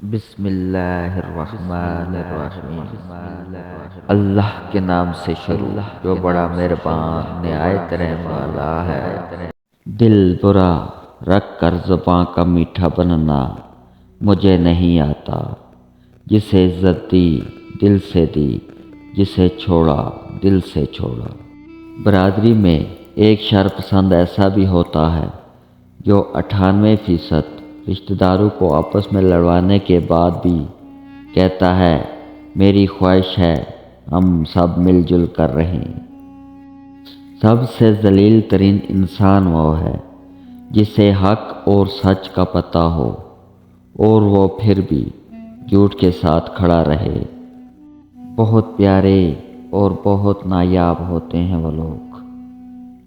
بسم اللہ الرحمن الرحیم۔ اللہ کے نام سے شروع جو بڑا مہربان نہایت رحم والا ہے۔ دل برا رکھ کر زباں کا میٹھا بننا مجھے نہیں آتا، جسے عزت دی دل سے دی، جسے چھوڑا دل سے چھوڑا۔ برادری میں ایک شرپسند ایسا بھی ہوتا ہے جو 98% رشتہ داروں کو آپس میں لڑوانے کے بعد بھی کہتا ہے میری خواہش ہے ہم سب مل جل کر رہیں۔ سب سے ذلیل ترین انسان وہ ہے جسے حق اور سچ کا پتہ ہو اور وہ پھر بھی جھوٹ کے ساتھ کھڑا رہے۔ بہت پیارے اور بہت نایاب ہوتے ہیں وہ لوگ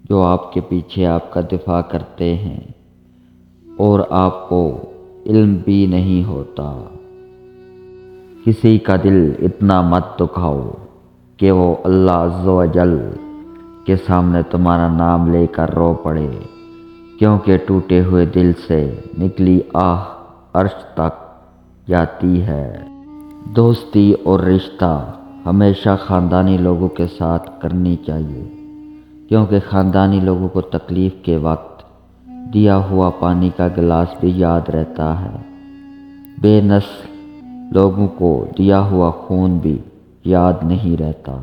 جو آپ کے پیچھے آپ کا دفاع کرتے ہیں اور آپ کو علم بھی نہیں ہوتا۔ کسی کا دل اتنا مت دکھاؤ کہ وہ اللہ عز و جل کے سامنے تمہارا نام لے کر رو پڑے، کیونکہ ٹوٹے ہوئے دل سے نکلی آہ عرش تک جاتی ہے۔ دوستی اور رشتہ ہمیشہ خاندانی لوگوں کے ساتھ کرنی چاہیے، کیونکہ خاندانی لوگوں کو تکلیف کے وقت دیا ہوا پانی کا گلاس بھی یاد رہتا ہے، بے نسل لوگوں کو دیا ہوا خون بھی یاد نہیں رہتا۔